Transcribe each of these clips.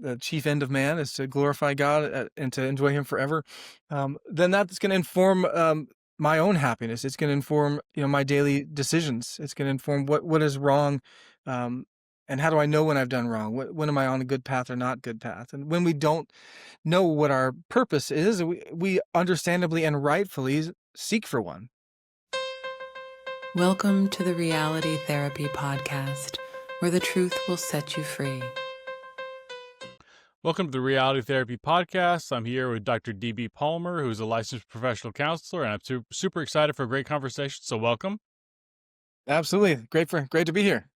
the chief end of man is to glorify God and to enjoy Him forever, then that's going to inform my own happiness. It's going to inform my daily decisions. It's going to inform what is wrong, um, and how do I know when I've done wrong? When am I on a good path or not good path? And when we don't know what our purpose is, we understandably and rightfully seek for one. Welcome to the Reality Therapy Podcast, where the truth will set you free. Welcome to the Reality Therapy Podcast. I'm here with Dr. D.B. Palmer, who's a licensed professional counselor, and I'm super excited for a great conversation, so welcome. Absolutely. Great to be here.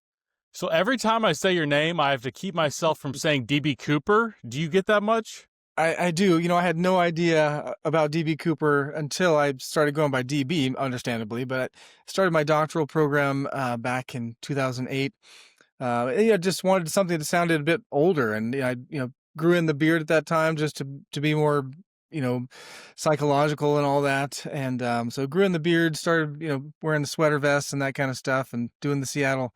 So every time I say your name, I have to keep myself from saying D.B. Cooper. Do you get that much? I do. I had no idea about DB Cooper until I started going by DB, understandably, but I started my doctoral program back in 2008. Just wanted something that sounded a bit older, and I grew in the beard at that time just to be more psychological and all that. And so grew in the beard, started wearing the sweater vests and that kind of stuff, and doing the Seattle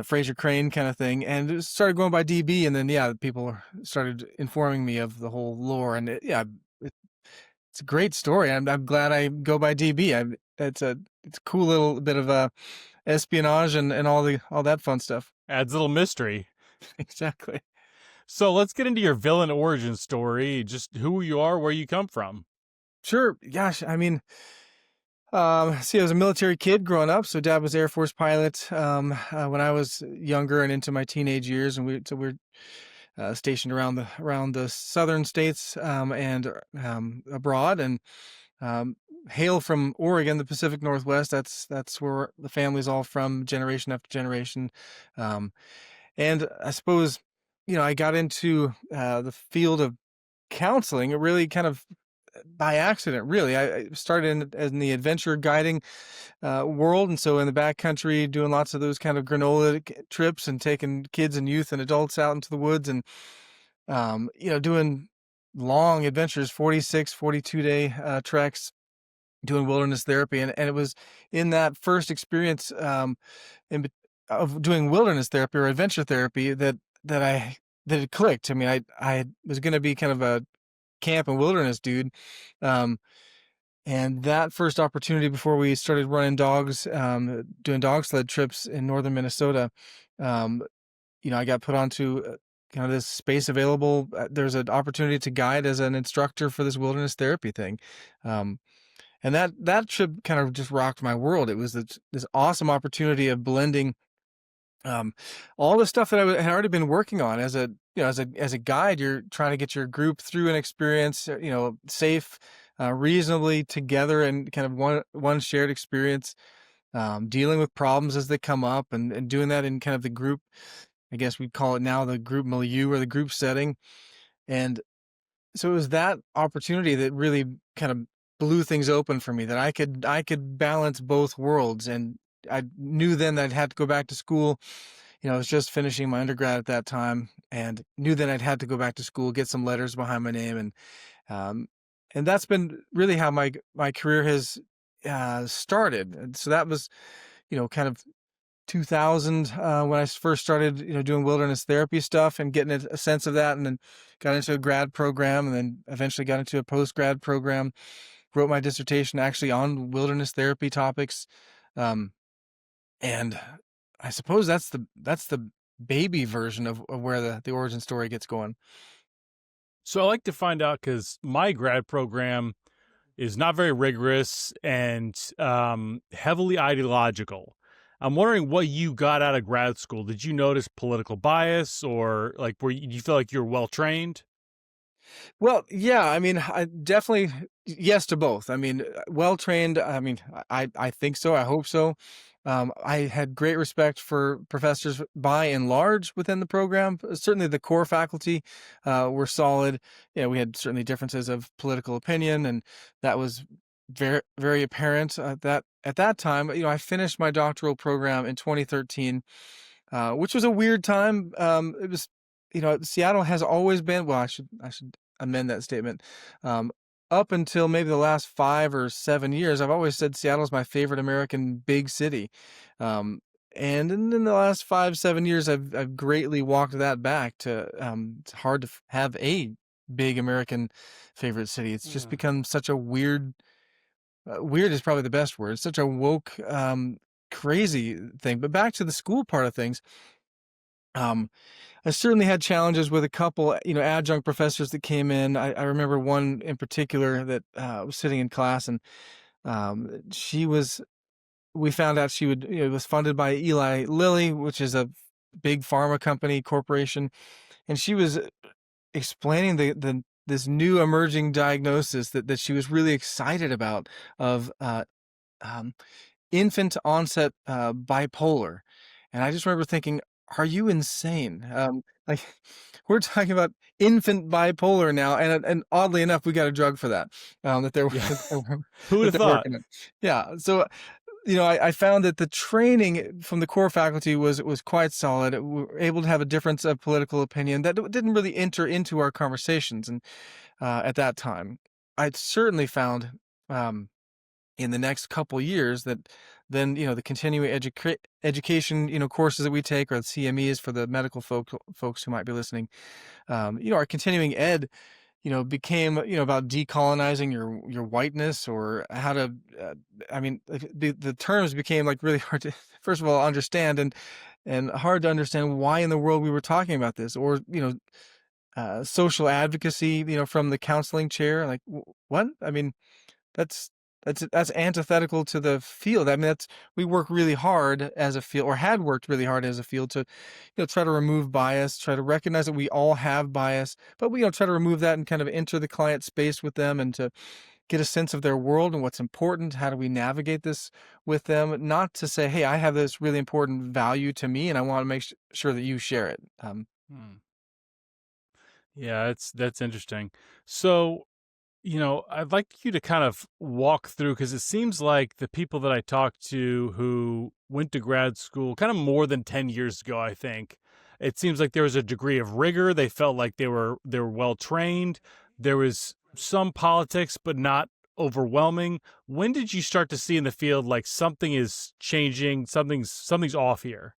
Fraser Crane kind of thing, and it started going by DB, and then people started informing me of the whole lore, and it's a great story. I'm glad I go by DB. It's a cool little bit of espionage and all that fun stuff. Adds a little mystery. Exactly. So let's get into your villain origin story. Just who you are, where you come from. Sure. Gosh, I mean, I was a military kid growing up. So dad was Air Force pilot when I was younger and into my teenage years, and we're stationed around the southern states and abroad, and hail from Oregon, the Pacific Northwest. That's where the family's all from, generation after generation. And I suppose I got into the field of counseling. It really kind of by accident, really. I started in the adventure guiding world, and so in the backcountry, doing lots of those kind of granola trips and taking kids and youth and adults out into the woods, and doing long adventures, 46, 42-day treks, doing wilderness therapy, and it was in that first experience of doing wilderness therapy or adventure therapy that it clicked. I mean, I was going to be kind of a camp and wilderness dude. And that first opportunity before we started running dogs, doing dog sled trips in northern Minnesota, I got put onto kind of this space available. There's an opportunity to guide as an instructor for this wilderness therapy thing. And that trip kind of just rocked my world. It was this awesome opportunity of blending all the stuff that I had already been working on as a guide. You're trying to get your group through an experience, safe, reasonably together, and kind of one shared experience, dealing with problems as they come up, and doing that in kind of the group, I guess we'd call it now the group milieu or the group setting. And so it was that opportunity that really kind of blew things open for me, that I could balance both worlds. And I knew then that I'd had to go back to school. I was just finishing my undergrad at that time, and knew that I'd had to go back to school, get some letters behind my name. And that's been really how my career has started. And so that was, kind of 2000 when I first started, doing wilderness therapy stuff and getting a sense of that, and then got into a grad program, and then eventually got into a post-grad program. Wrote my dissertation actually on wilderness therapy topics. And I suppose that's the baby version of where the origin story gets going. So I like to find out, because my grad program is not very rigorous and heavily ideological. I'm wondering what you got out of grad school. Did you notice political bias, or do you feel like you're well trained? Well, yeah, I mean, I definitely yes to both. I mean, well trained. I mean, I think so. I hope so. I had great respect for professors by and large within the program. Certainly, the core faculty were solid. We had certainly differences of political opinion, and that was very, very apparent at that time. I finished my doctoral program in 2013, which was a weird time. It was, Seattle has always been, well, I should amend that statement. Up until maybe the last 5 or 7 years, I've always said Seattle's my favorite American big city. And in the last 5, 7 years, I've greatly walked that back to, it's hard to have a big American favorite city. It's just Mm. become such a weird, weird is probably the best word. It's such a woke, crazy thing. But back to the school part of things, um, I certainly had challenges with a couple, adjunct professors that came in. I remember one in particular that was sitting in class, and she was. We found out she would, was funded by Eli Lilly, which is a big pharma company corporation, and she was explaining the this new emerging diagnosis that she was really excited about of um, infant onset bipolar. And I just remember thinking, are you insane? Like, we're talking about infant bipolar now, and oddly enough, we got a drug for that. That they're Yeah. that they're, Who would that have they're thought? working on. Yeah. So I found that the training from the core faculty was quite solid. We were able to have a difference of political opinion that didn't really enter into our conversations, and at that time, I certainly found. Um, in the next couple years that then the continuing education courses that we take, or the CMEs for the medical folks who might be listening, our continuing ed became about decolonizing your whiteness, or how to like, the terms became like really hard to first of all understand, and hard to understand why in the world we were talking about this, or social advocacy from the counseling chair, like what I mean, that's that's antithetical to the field. I mean, that's we work really hard as a field, or had worked really hard as a field, to, try to remove bias, try to recognize that we all have bias, but we, try to remove that and kind of enter the client space with them, and to get a sense of their world and what's important. How do we navigate this with them? Not to say, hey, I have this really important value to me, and I want to make sure that you share it. Hmm. Yeah, that's interesting. So, I'd like you to kind of walk through, because it seems like the people that I talked to who went to grad school kind of more than 10 years ago, I think, it seems like there was a degree of rigor. They felt like they were well trained. There was some politics, but not overwhelming. When did you start to see in the field like something is changing, something's off here?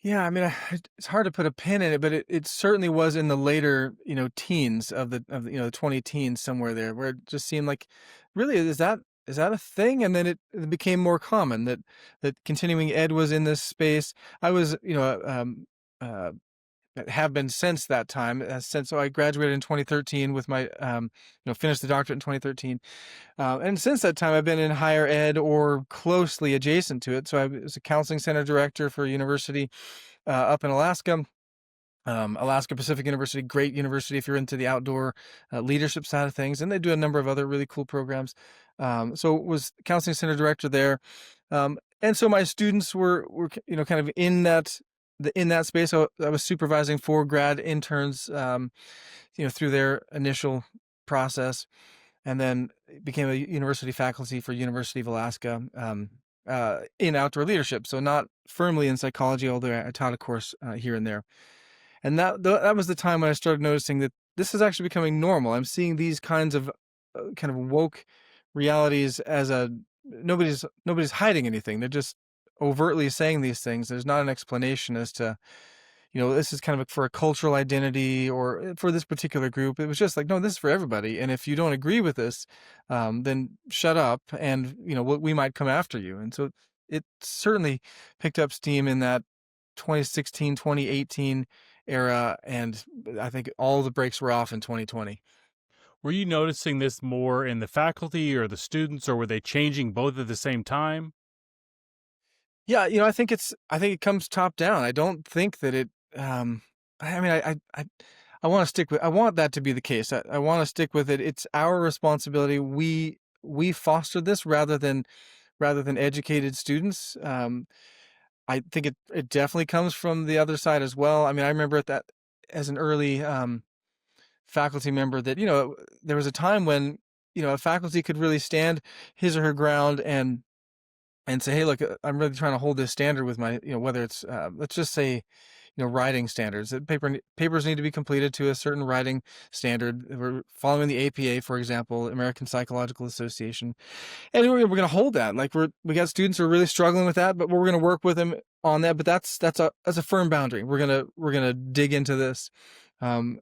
Yeah, I mean, it's hard to put a pin in it, but it certainly was in the later, teens of the 20 teens, somewhere there, where it just seemed like, really, is that a thing? And then it became more common that continuing ed was in this space. I was, uh, have been since that time, since so I graduated in 2013 with my, finished the doctorate in 2013. And since that time, I've been in higher ed or closely adjacent to it. So I was a counseling center director for a university up in Alaska. Alaska Pacific University, great university if you're into the outdoor leadership side of things, and they do a number of other really cool programs. So was counseling center director there, and so my students were kind of in that space. So I was supervising 4 grad interns, through their initial process, and then became a university faculty for University of Alaska, in outdoor leadership. So not firmly in psychology, although I taught a course here and there. And that was the time when I started noticing that this is actually becoming normal. I'm seeing these kinds of kind of woke realities as a nobody's hiding anything. They're just overtly saying these things. There's not an explanation as to, this is kind of for a cultural identity, or for this particular group. It was just like, no, this is for everybody. And if you don't agree with this, then shut up, and we might come after you. And so it certainly picked up steam in that 2016, 2018 era, and I think all the brakes were off in 2020. Were you noticing this more in the faculty or the students, or were they changing both at the same time? Yeah, I think it comes top down. I don't think that it. I mean, I want to stick with. I want that to be the case. I want to stick with it. It's our responsibility. We foster this rather than educated students. I think it definitely comes from the other side as well. I mean, I remember that as an early faculty member, that there was a time when a faculty could really stand his or her ground, and say, hey, look, I'm really trying to hold this standard with my, whether it's let's just say, writing standards. That papers need to be completed to a certain writing standard. We're following the APA, for example, American Psychological Association, and we're going to hold that. Like we got students who are really struggling with that, but we're going to work with them on that. But that's a firm boundary. We're gonna dig into this, um,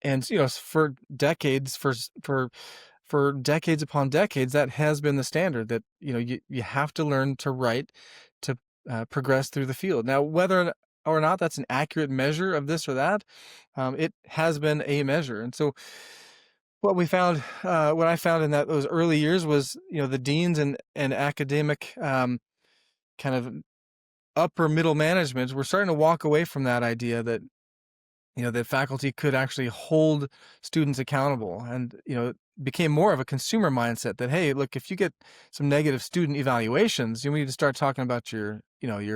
and for decades, for decades upon decades, that has been the standard, that you have to learn to write to progress through the field. Now, whether or not that's an accurate measure of this or that, it has been a measure. And so what I found in those early years was, the deans and academic kind of upper middle management were starting to walk away from that idea that that faculty could actually hold students accountable, and it became more of a consumer mindset that, hey, look, if you get some negative student evaluations, you need to start talking about your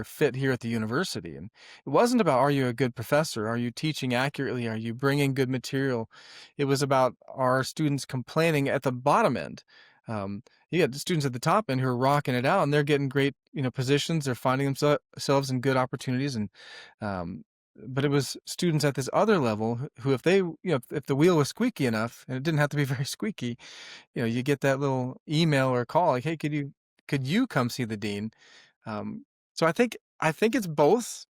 fit here at the university. And it wasn't about, are you a good professor, are you teaching accurately, are you bringing good material. It was about, are students complaining at the bottom end. You got the students at the top end who are rocking it out, and they're getting great positions, they're finding themselves in good opportunities. And but it was students at this other level who, if they, if the wheel was squeaky enough, and it didn't have to be very squeaky, you get that little email or call like, hey, could you come see the dean? So I think it's both.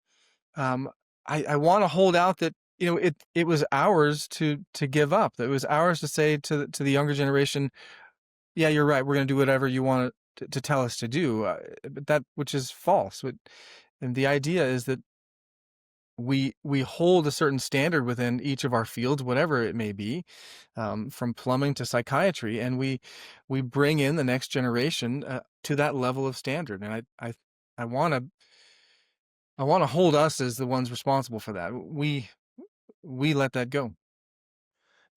I want to hold out that, it was ours to give up. That it was ours to say to the younger generation, yeah, you're right, we're going to do whatever you want to tell us to do. But that, which is false. And the idea is that we hold a certain standard within each of our fields, whatever it may be, from plumbing to psychiatry, and we bring in the next generation to that level of standard. And I want to hold us as the ones responsible for that. We let that go.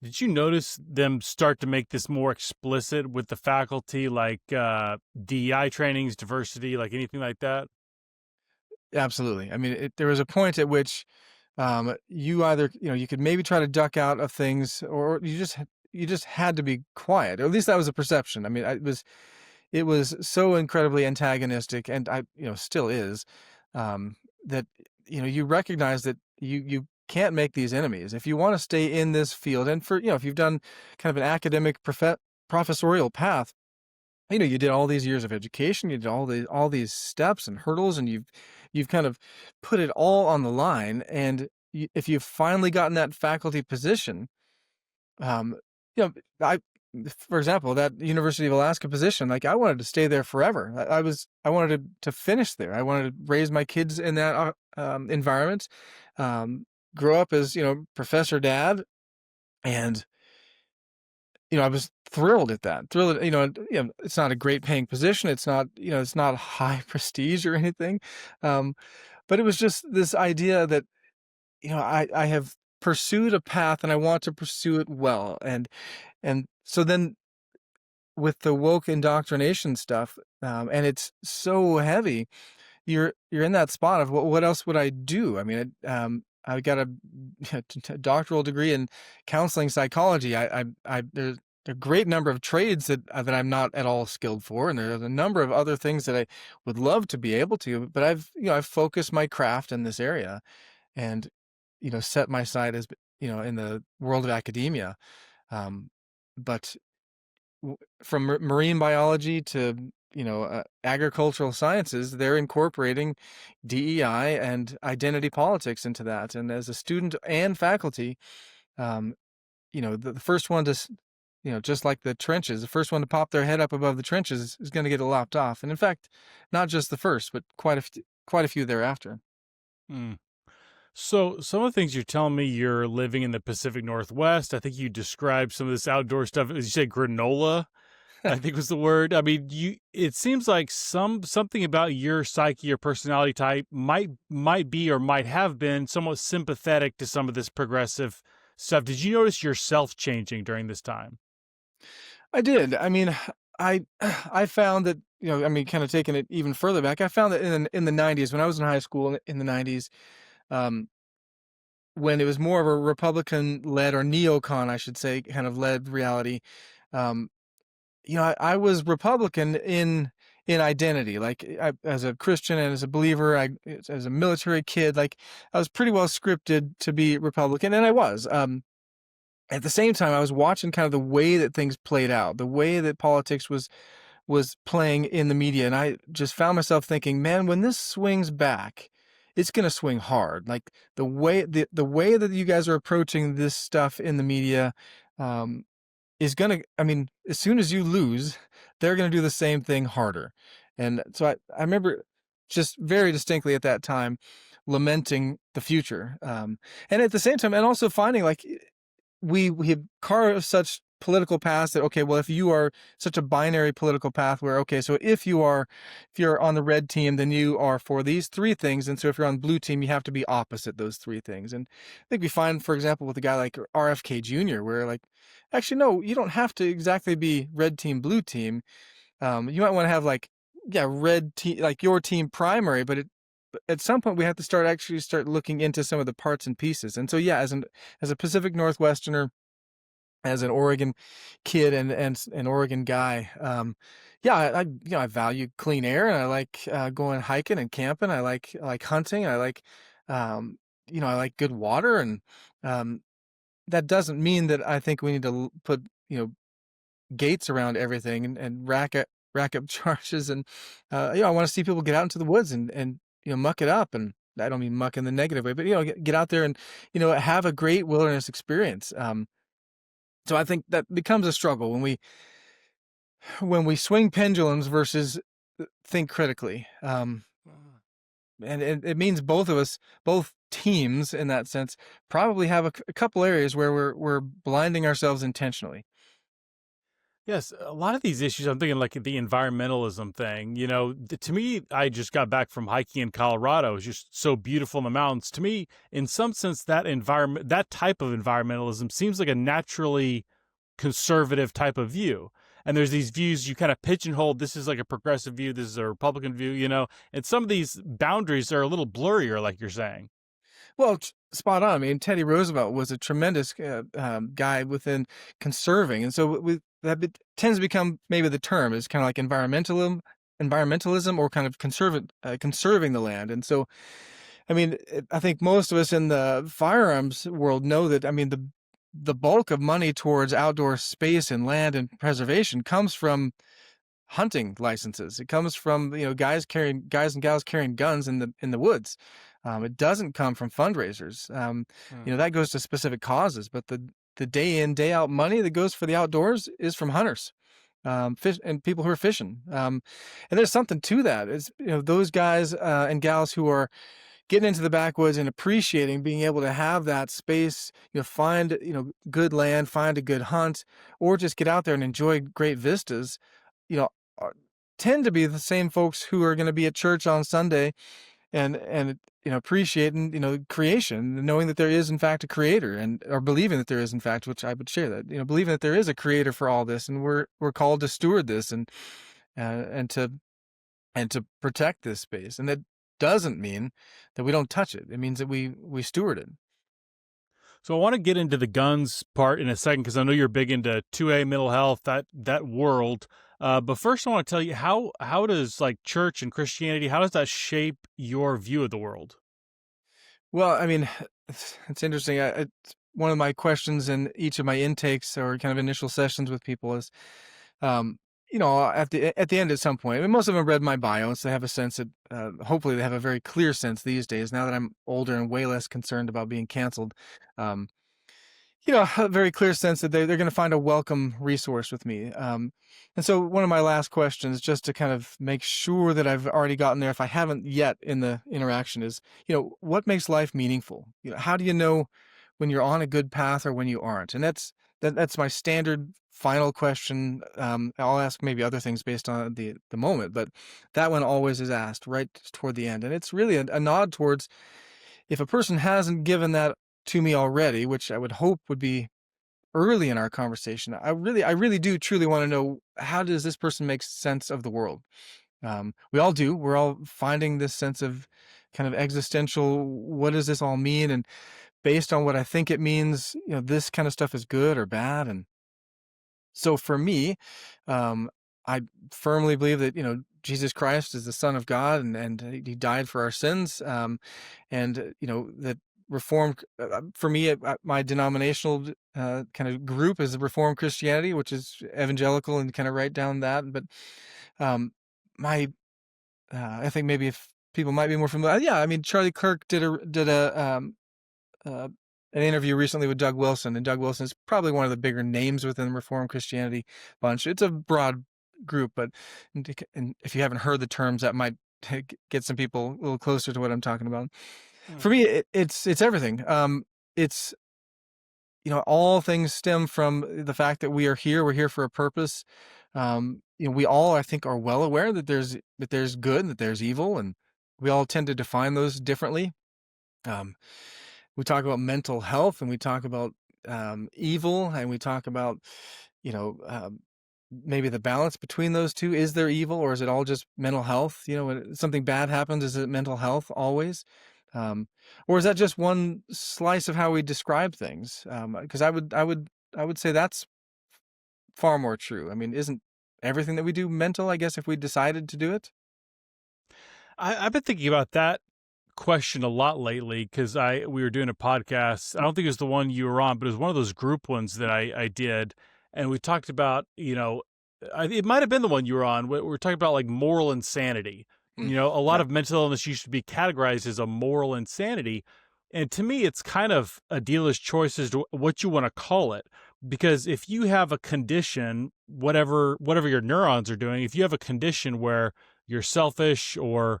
Did you notice them start to make this more explicit with the faculty, like DEI trainings, diversity, like anything like that? Absolutely. I mean, there was a point at which you either, you could maybe try to duck out of things, or you just had to be quiet. Or at least that was a perception. I mean, it was so incredibly antagonistic, and still is, that you recognize that you can't make these enemies if you want to stay in this field. And for if you've done kind of an academic professorial path, you did all these years of education, you did all these steps and hurdles, and you've kind of put it all on the line. And if you've finally gotten that faculty position, um, you know, I, for example, that University of Alaska position, like, I wanted to stay there forever. I wanted to finish there. I wanted to raise my kids in that environment, grow up as professor dad, and I was thrilled at that. Thrilled, it's not a great paying position. It's not, it's not high prestige or anything. Um, but it was just this idea that, I have pursued a path, and I want to pursue it well. And so then, with the woke indoctrination stuff, and it's so heavy, you're in that spot of, what else would I do? I mean, I got a doctoral degree in counseling psychology. There's a great number of trades that I'm not at all skilled for, and there's a number of other things that I would love to be able to. But I've focused my craft in this area, and set my sight as in the world of academia. Um, but from marine biology to agricultural sciences, they're incorporating DEI and identity politics into that. And as a student and faculty, um, the first one to just like the trenches, the first one to pop their head up above the trenches is going to get lopped off. And in fact, not just the first, but quite a few thereafter. Hmm. So some of the things you're telling me, you're living in the Pacific Northwest. I think you described some of this outdoor stuff. As you said, granola, I think was the word. I mean, it seems like something about your psyche, your personality type might be or might have been somewhat sympathetic to some of this progressive stuff. Did you notice yourself changing during this time? I did. I mean, I found that, I mean, kind of taking it even further back, I found that in the 90s, when I was in high school in the 90s, um, when it was more of a Republican-led, or neocon, I should say, kind of led reality, um, I was Republican in identity. Like as a Christian and as a believer, as a military kid, like I was pretty well scripted to be Republican, and I was. At the same time, I was watching kind of the way that things played out, the way that politics was playing in the media, and I just found myself thinking, man, when this swings back, it's going to swing hard. Like the way that you guys are approaching this stuff in the media, um, is going to, I mean, as soon as you lose, they're going to do the same thing harder. And so I remember just very distinctly at that time lamenting the future. And at the same time, and also finding like we have carved such political paths that, okay, well, if you are such a binary political path where, okay, so if you're on the red team, then you are for these three things. And so if you're on the blue team, you have to be opposite those three things. And I think we find, for example, with a guy like RFK Jr., where like, actually, no, you don't have to exactly be red team, blue team. You might want to have like, yeah, red team, like your team primary, but at some point we have to start looking into some of the parts and pieces. And so, yeah, as a Pacific Northwesterner, as an Oregon kid and an Oregon guy, yeah, I value clean air, and I like going hiking and camping. I like hunting. Um, I like good water, and um, that doesn't mean that I think we need to put gates around everything and rack up charges. And I want to see people get out into the woods and muck it up. And I don't mean muck in the negative way, but get out there and have a great wilderness experience. So I think that becomes a struggle when we swing pendulums versus think critically. And it means both of us, both teams in that sense, probably have a couple areas where we're blinding ourselves intentionally. Yes, a lot of these issues, I'm thinking like the environmentalism thing. To me, I just got back from hiking in Colorado. It's just so beautiful in the mountains. To me, in some sense, that type of environmentalism seems like a naturally conservative type of view. And there's these views you kind of pigeonhole. This is like a progressive view. This is a Republican view. And some of these boundaries are a little blurrier, like you're saying. Well, spot on. I mean, Teddy Roosevelt was a tremendous guy within conserving, and so tends to become maybe the term is kind of like environmentalism, or kind of conserving the land. And so, I mean, I think most of us in the firearms world know that. I mean, the bulk of money towards outdoor space and land and preservation comes from hunting licenses. It comes from guys and gals carrying guns in the woods. It doesn't come from fundraisers. That goes to specific causes, but the day in day out money that goes for the outdoors is from hunters, fish and people who are fishing. And there's something to that. It's those guys and gals who are getting into the backwoods and appreciating being able to have that space, find good land, find a good hunt, or just get out there and enjoy great vistas. You know, tend to be the same folks who are going to be at church on Sunday and appreciating creation, knowing that there is in fact a creator, or believing that there is in fact, which I would share that, believing that there is a creator for all this, and we're called to steward this and to protect this space. And that doesn't mean that we don't touch it. It means that we steward it. So I want to get into the guns part in a second, because I know you're big into 2A mental health, that world. But first, I want to tell you how does like church and Christianity, how does that shape your view of the world? Well, I mean, it's interesting. It's one of my questions in each of my intakes or kind of initial sessions with people is, at the end at some point. I mean, most of them read my bio, so they have a sense that hopefully they have a very clear sense these days. Now that I'm older and way less concerned about being canceled, um, a very clear sense that they're going to find a welcome resource with me. And so one of my last questions, just to kind of make sure that I've already gotten there, if I haven't yet in the interaction, is, what makes life meaningful? How do you know when you're on a good path or when you aren't? And that's my standard final question. I'll ask maybe other things based on the moment, but that one always is asked right toward the end. And it's really a nod towards, if a person hasn't given that to me already, which I would hope would be early in our conversation, I really do truly want to know, how does this person make sense of the world? We all do. We're all finding this sense of kind of existential, what does this all mean? And based on what I think it means, this kind of stuff is good or bad. And so for me, I firmly believe that, Jesus Christ is the Son of God, and he died for our sins. That Reformed, for me, my denominational kind of group is Reformed Christianity, which is evangelical and kind of right down that. But um, my I think maybe if people might be more familiar, yeah, I mean, Charlie Kirk did uh, an interview recently with Doug Wilson, and Doug Wilson is probably one of the bigger names within Reformed Christianity bunch. It's a broad group, but and if you haven't heard the terms, that might get some people a little closer to what I'm talking about. For Mm. me, it's everything. It's all things stem from the fact that we are here. We're here for a purpose. We all, I think, are well aware that there's good and that there's evil, and we all tend to define those differently. Um, we talk about mental health, and we talk about evil, and we talk about you know um, maybe the balance between those two. Is there evil, or is it all just mental health? When something bad happens, is it mental health always? um, or is that just one slice of how we describe things? Because I would say that's far more true. I mean, isn't everything that we do mental, I guess, if we decided to do it? I've been thinking about that question a lot lately because we were doing a podcast. I don't think it was the one you were on, but it was one of those group ones that I did, and we talked about it might have been the one you were on. We were talking about like moral insanity. Mm, A lot yeah. of mental illness used to be categorized as a moral insanity, and to me, it's kind of a dealer's choice as to what you want to call it. Because if you have a condition, whatever your neurons are doing, if you have a condition where you're selfish or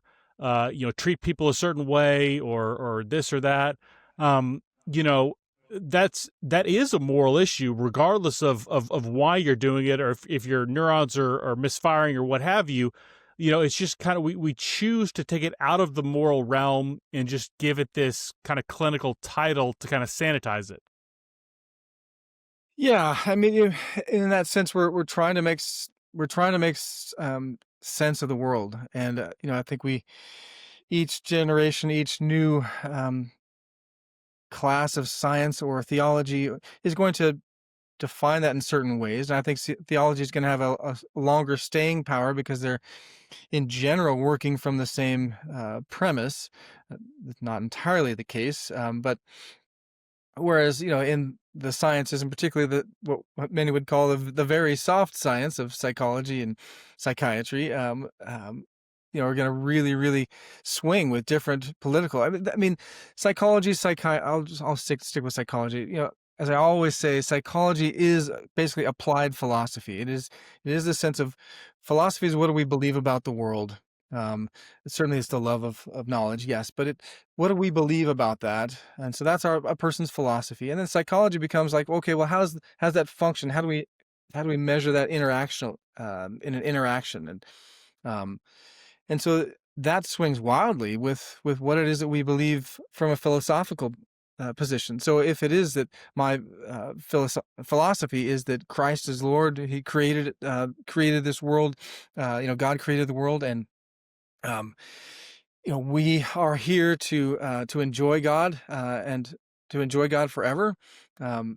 treat people a certain way or this or that. Um, you know, that is a moral issue, regardless of why you're doing it or if your neurons are misfiring or what have you. It's just kind of we choose to take it out of the moral realm and just give it this kind of clinical title to kind of sanitize it. Yeah, I mean, in that sense, we're trying to make sense of the world, and I think we each generation, each new class of science or theology is going to define that in certain ways. And I think theology is going to have a longer staying power because they're, in general, working from the same premise. It's not entirely the case, but whereas, in the sciences, and particularly what many would call the very soft science of psychology and psychiatry, are going to really, really swing with different political. I mean, psychology, I'll stick with psychology. As I always say, psychology is basically applied philosophy. It is the sense of philosophy is what do we believe about the world. Um, Certainly, it's the love of knowledge, yes, but what do we believe about that? And so that's a person's philosophy. And then psychology becomes like, okay, well, how's that function? How do we measure that interaction in an interaction? Um, and so that swings wildly with what it is that we believe from a philosophical position. So if it is that my philosophy is that Christ is Lord, He created this world, God created the world, and um, we are here to enjoy God and to enjoy God forever, um,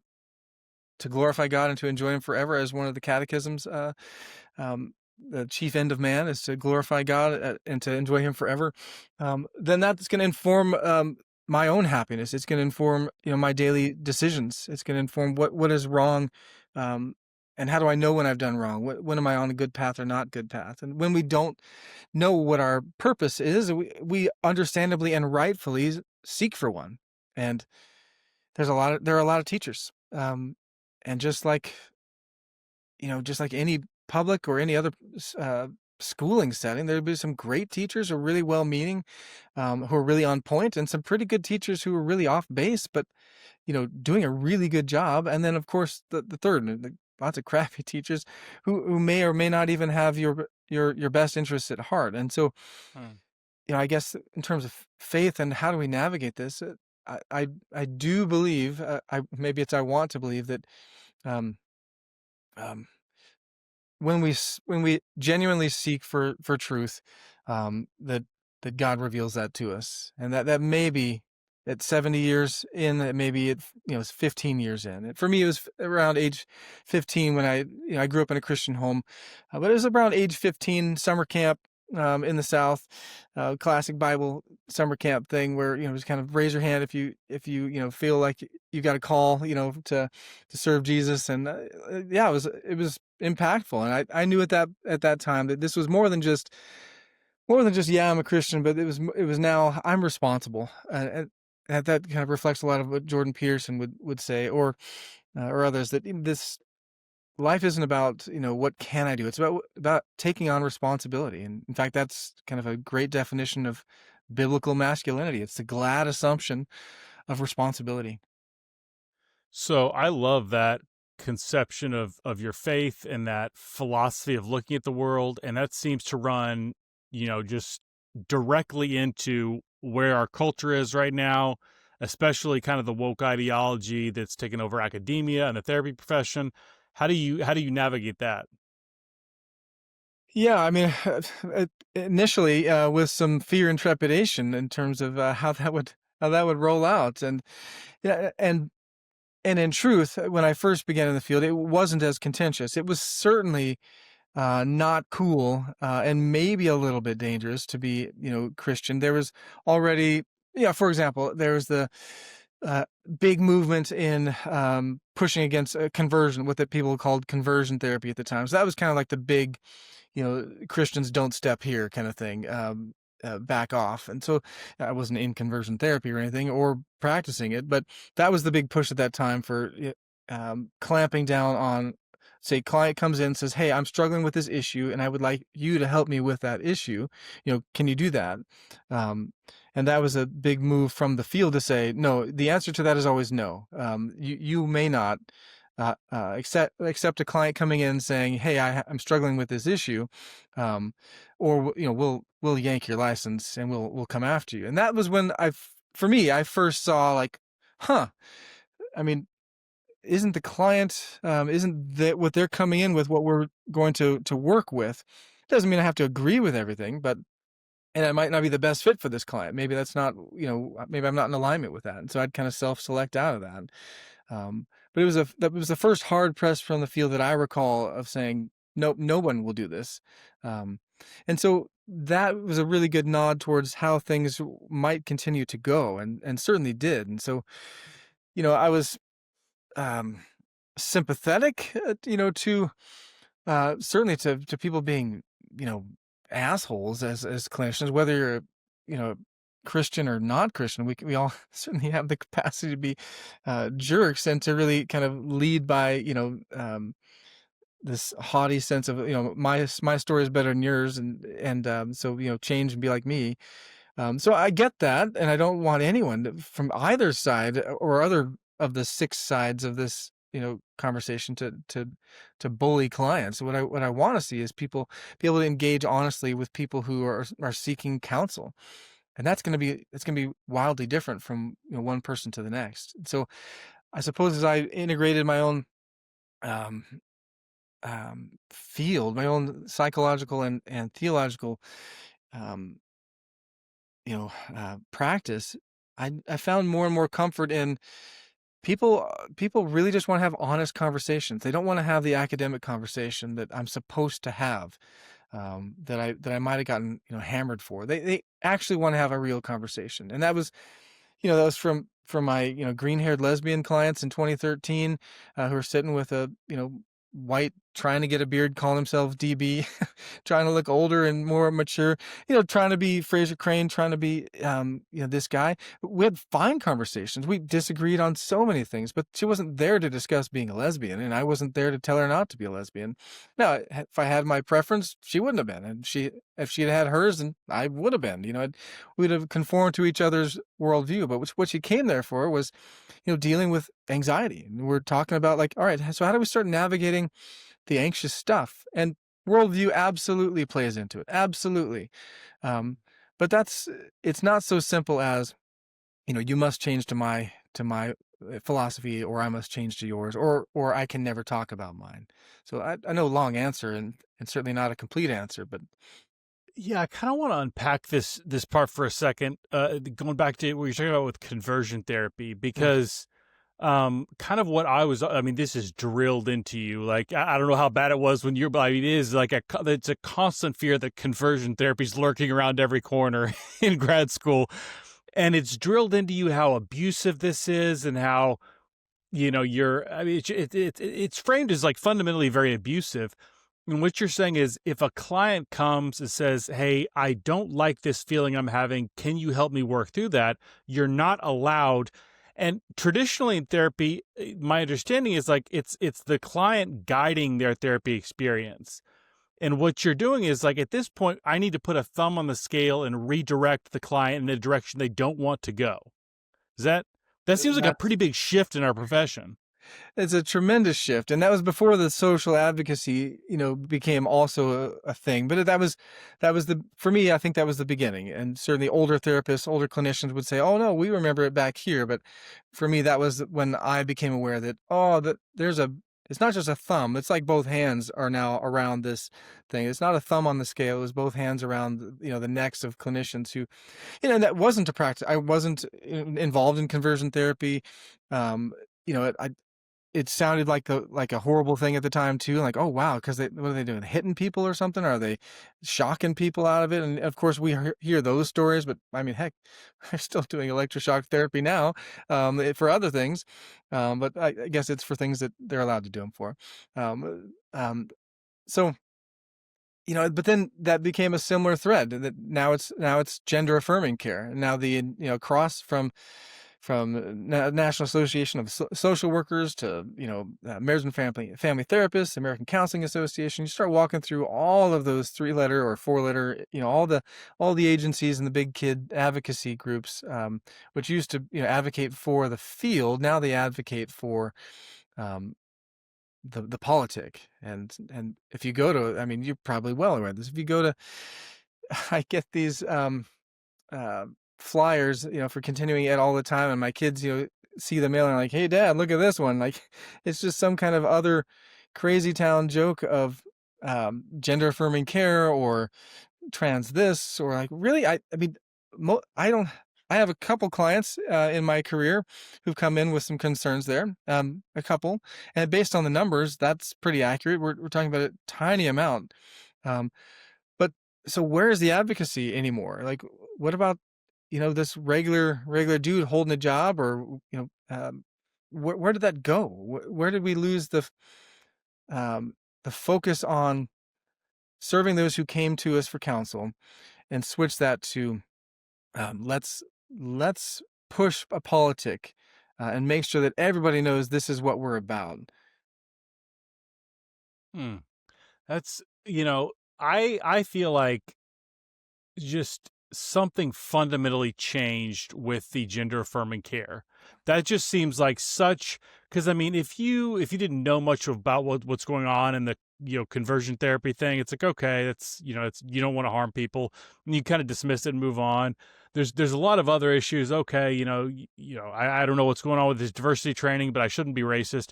to glorify God and to enjoy Him forever, as one of the catechisms. The chief end of man is to glorify God and to enjoy Him forever. Then that's going to inform my own happiness. It's going to inform my daily decisions. It's going to inform what is wrong, um, and how do I know when I've done wrong? When am I on a good path or not good path? And when we don't know what our purpose is, we understandably and rightfully seek for one. And there are a lot of teachers, and just like any public or any other schooling setting, there'd be some great teachers who are really well-meaning, who are really on point, and some pretty good teachers who are really off base, but doing a really good job. And then, of course, the third, lots of crappy teachers who may or may not even have your best interests at heart. And so, Hmm. I guess in terms of faith and how do we navigate this, I do believe, I want to believe that. Um, um, when we genuinely seek for truth, that God reveals that to us, and that may be at 70 years in, that maybe it's 15 years in. For me, it was around age 15 when I grew up in a Christian home, but it was around age 15, summer camp. in the South, classic Bible summer camp thing where, just kind of raise your hand if you, feel like you got a call, to serve Jesus. And yeah, it was impactful. And I knew at that time that this was more than just, yeah, I'm a Christian, but it was now I'm responsible. And that kind of reflects a lot of what Jordan Peterson would say, or others, that this life isn't about, what can I do? It's about taking on responsibility. And in fact, that's kind of a great definition of biblical masculinity. It's the glad assumption of responsibility. So I love that conception of your faith and that philosophy of looking at the world, and that seems to run, just directly into where our culture is right now, especially kind of the woke ideology that's taken over academia and the therapy profession. How do you navigate that? Yeah, I mean, initially with some fear and trepidation in terms of how that would roll out. And yeah, and in truth, when I first began in the field, it wasn't as contentious. It was certainly not cool, and maybe a little bit dangerous to be, Christian. There was already, yeah, for example, there was the uh, big movement in pushing against conversion, what that people called conversion therapy at the time. So that was kind of like the big, Christians don't step here kind of thing. Back off. And so I wasn't in conversion therapy or anything or practicing it, but that was the big push at that time for clamping down on, say, client comes in and says, "Hey, I'm struggling with this issue and I would like you to help me with that issue. Can you do that?" Um, and that was a big move from the field to say, no, the answer to that is always no. You may not accept a client coming in saying, "Hey, I'm struggling with this issue," um, or we'll yank your license and we'll come after you. And that was when for me, I first saw like, huh. I mean, isn't the client, isn't that what they're coming in with, what we're going to work with? Doesn't mean I have to agree with everything, but and I might not be the best fit for this client. Maybe that's not, maybe I'm not in alignment with that. And so I'd kind of self-select out of that. But that was the first hard press from the field that I recall of saying, nope, no one will do this. Um, and so that was a really good nod towards how things might continue to go, and certainly did. And so, I was um, sympathetic, to certainly to people being, you know, assholes as clinicians, whether you're, you know, Christian or not Christian. We all certainly have the capacity to be jerks and to really kind of lead by, this haughty sense of, my story is better than yours, and so, change and be like me. So I get that, and I don't want anyone from either side or other of the six sides of this, conversation to bully clients. What I want to see is people be able to engage honestly with people who are seeking counsel, and it's gonna be wildly different from, one person to the next. So I suppose as I integrated my own um, field, my own psychological and theological um, practice, I found more and more comfort in people really just want to have honest conversations. They don't want to have the academic conversation that I'm supposed to have, that I might have gotten, hammered for. They actually want to have a real conversation. And that was from my, green-haired lesbian clients in 2013, who are sitting with a, white, trying to get a beard, calling themselves DB, trying to look older and more mature, trying to be Fraser Crane, trying to be, this guy. We had fine conversations. We disagreed on so many things, but she wasn't there to discuss being a lesbian, and I wasn't there to tell her not to be a lesbian. Now, if I had my preference, she wouldn't have been, and if she'd had hers, then I would have been. We'd have conformed to each other's worldview. But what she came there for was, dealing with anxiety. And we're talking about, like, all right, so how do we start navigating the anxious stuff? And worldview absolutely plays into it. Absolutely. Um, but it's not so simple as, you must change to my philosophy, or I must change to yours, or I can never talk about mine. So I know, long answer, and certainly not a complete answer, but Yeah, I kind of want to unpack this part for a second. Going back to what you're talking about with conversion therapy, mm, because kind of what I mean, this is drilled into you. Like, I don't know how bad it was when you're, but I mean, it is like it's a constant fear that conversion therapy is lurking around every corner in grad school. And it's drilled into you how abusive this is and how, I mean, it's framed as like fundamentally very abusive. And what you're saying is if a client comes and says, "Hey, I don't like this feeling I'm having. Can you help me work through that?" You're not allowed. And traditionally in therapy, my understanding is like it's the client guiding their therapy experience. And what you're doing is like at this point, I need to put a thumb on the scale and redirect the client in a direction they don't want to go. Is that seems like a That's pretty big shift in our profession. It's a tremendous shift, and that was before the social advocacy, became also a thing. But that was the for me, I think that was the beginning. And certainly older therapists, older clinicians would say, "Oh no, we remember it back here." But for me, that was when I became aware that that it's not just a thumb. It's like both hands are now around this thing. It's not a thumb on the scale. It was both hands around, the necks of clinicians who, and that wasn't a practice. I wasn't involved in conversion therapy. It sounded like a horrible thing at the time too, like, "Oh, wow," 'cause what are they doing? Hitting people or something? Are they shocking people out of it? And, of course, we hear those stories, but, I mean, heck, they're still doing electroshock therapy now, for other things, but I guess it's for things that they're allowed to do them for. So, but then that became a similar thread that now it's gender affirming care. And now cross from National Association of Social Workers to marriage and family therapists, American Counseling Association. You start walking through all of those 3-letter or 4-letter, all the agencies and the big kid advocacy groups, which used to advocate for the field. Now they advocate for um, the politic. And if you go to, I mean, you're probably well aware of this. If you go to, I get these uh, flyers, for continuing ed all the time, and my kids, see the mail and are like, "Hey, Dad, look at this one!" Like, it's just some kind of other crazy town joke of gender affirming care or trans this, or like, really, I mean, I don't. I have a couple clients in my career who've come in with some concerns there. A couple, and based on the numbers, that's pretty accurate. We're talking about a tiny amount. Um, but so where is the advocacy anymore? Like, what about, this regular dude holding a job, or, where did that go? Where did we lose um, the focus on serving those who came to us for counsel, and switch that to, let's push a politic, and make sure that everybody knows this is what we're about. Hmm. That's, I feel like just something fundamentally changed with the gender affirming care. That just seems like such, because I mean, if you didn't know much about what's going on in the conversion therapy thing, it's like, okay, it's you don't want to harm people, and you kind of dismiss it and move on. There's a lot of other issues. Okay, I don't know what's going on with this diversity training, but I shouldn't be racist.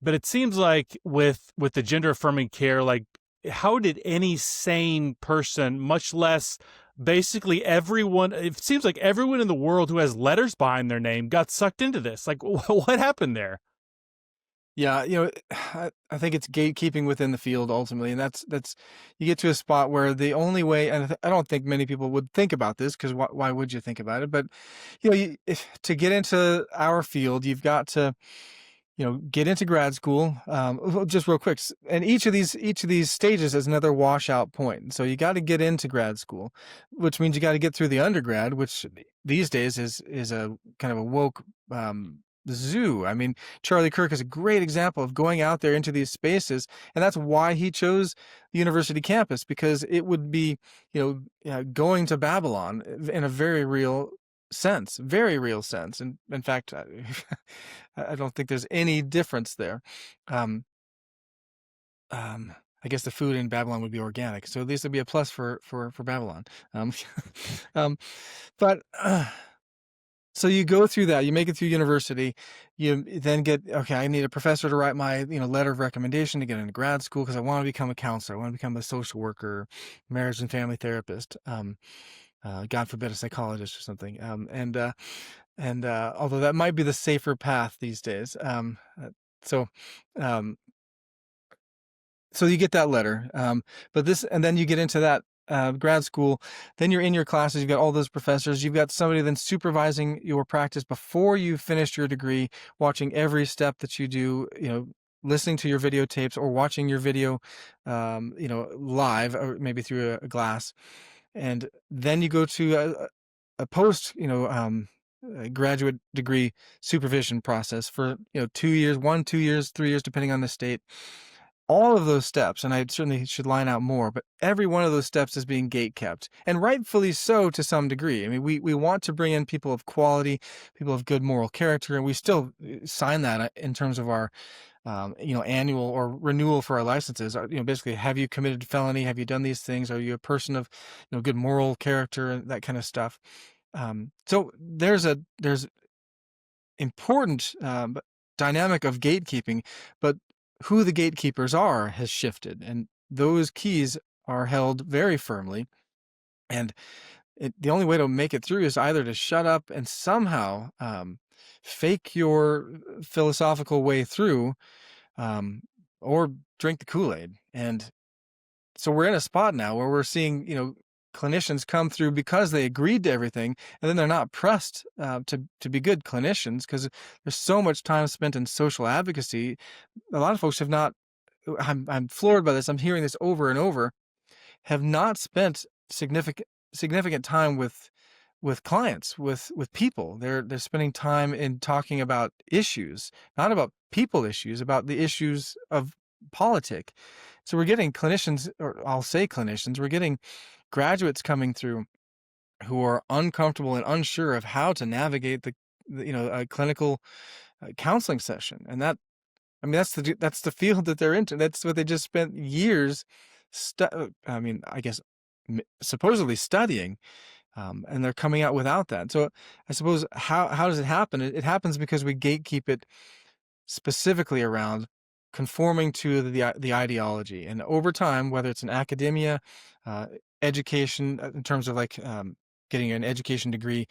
But it seems like with the gender affirming care, like, how did any sane person, much less basically everyone, it seems like everyone in the world who has letters behind their name got sucked into this? Like, what happened there? Yeah, I think it's gatekeeping within the field ultimately, and that's you get to a spot where the only way, and I don't think many people would think about this, because why would you think about it? But if to get into our field, you've got to get into grad school. Well, just real quick, and each of these stages is another washout point. So you got to get into grad school, which means you got to get through the undergrad, which these days is a kind of a woke zoo. I mean, Charlie Kirk is a great example of going out there into these spaces, and that's why he chose the university campus, because it would be, going to Babylon in a very real sense. And in fact, I don't think there's any difference there. Um, I guess the food in Babylon would be organic, so at least it'd be a plus for Babylon. Um, um, but so you go through that, you make it through university, you then get, okay, I need a professor to write my, letter of recommendation to get into grad school, because I want to become a counselor, I want to become a social worker, marriage and family therapist, God forbid a psychologist or something. And although that might be the safer path these days. So, um, so you get that letter, but and then you get into that grad school. Then you're in your classes. You've got all those professors. You've got somebody then supervising your practice before you finished your degree, watching every step that you do. Listening to your videotapes or watching your video, live or maybe through a glass. And then you go to a post, a graduate degree supervision process for 2 years, 1, 2 years, 3 years, depending on the state. All of those steps, and I certainly should line out more, but every one of those steps is being gate kept, and rightfully so to some degree. I mean, we want to bring in people of quality, people of good moral character, and we still sign that in terms of our annual or renewal for our licenses. Basically, have you committed felony? Have you done these things? Are you a person of, good moral character and that kind of stuff? So there's important dynamic of gatekeeping, but who the gatekeepers are has shifted, and those keys are held very firmly. And the only way to make it through is either to shut up and somehow fake your philosophical way through, or drink the Kool-Aid. And so we're in a spot now where we're seeing, clinicians come through because they agreed to everything, and then they're not pressed to be good clinicians because there's so much time spent in social advocacy. A lot of folks have not. I'm floored by this. I'm hearing this over and over. Have not spent significant time with clients, with people. They're spending time in talking about issues, not about people issues, about the issues of politic. So we're getting clinicians, or I'll say clinicians, we're getting graduates coming through who are uncomfortable and unsure of how to navigate a clinical counseling session. And that's the field that they're into. That's what they just spent years I guess supposedly studying. And they're coming out without that. So I suppose how does it happen? It happens because we gatekeep it specifically around conforming to the ideology. And over time, whether it's in academia, education, in terms of like getting an education degree,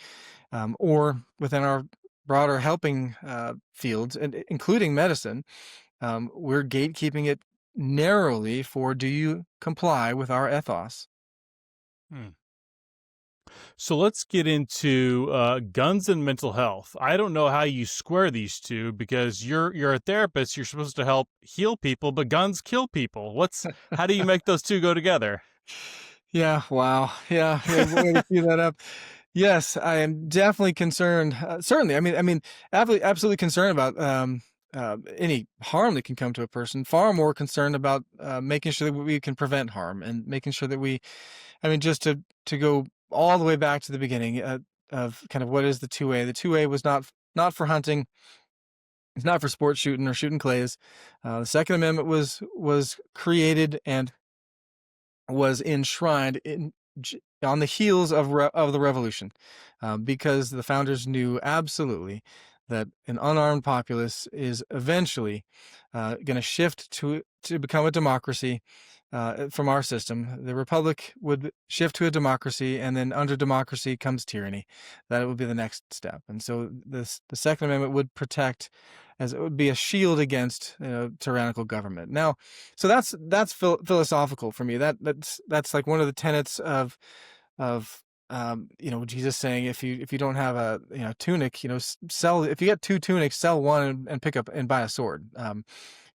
or within our broader helping fields, and including medicine, we're gatekeeping it narrowly for, do you comply with our ethos? So let's get into guns and mental health. I don't know how you square these two because you're a therapist. You're supposed to help heal people, but guns kill people. How do you make those two go together? Yeah. Wow. Yeah. Way to cue that up. Yes, I am definitely concerned. Certainly, I mean, absolutely concerned about any harm that can come to a person. Far more concerned about making sure that we can prevent harm and making sure that just to go all the way back to the beginning of kind of what is the 2A. The 2A was not for hunting. It's not for sport shooting or shooting clays. The Second Amendment was created and was enshrined on the heels of the Revolution, because the founders knew absolutely that an unarmed populace is eventually going to shift to become a democracy. From our system, the republic would shift to a democracy, and then under democracy comes tyranny. That would be the next step. And so the Second Amendment would protect, as it would be a shield against tyrannical government. Now, so that's philosophical for me. That's like one of the tenets of Jesus saying, if you don't have a tunic, sell. If you get 2 tunics, sell one and pick up and buy a sword.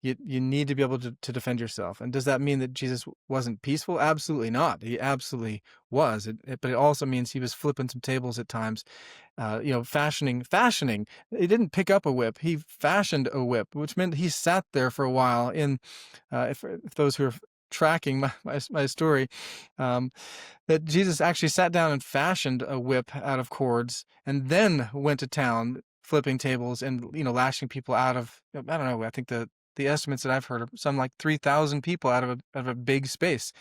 You need to be able to defend yourself. And does that mean that Jesus wasn't peaceful? Absolutely not. He absolutely was. But it also means he was flipping some tables at times, fashioning. He didn't pick up a whip. He fashioned a whip, which meant he sat there for a while if those who are tracking my story, that Jesus actually sat down and fashioned a whip out of cords and then went to town flipping tables and, lashing people out of, I don't know, I think the estimates that I've heard are some like 3,000 people out of a big space.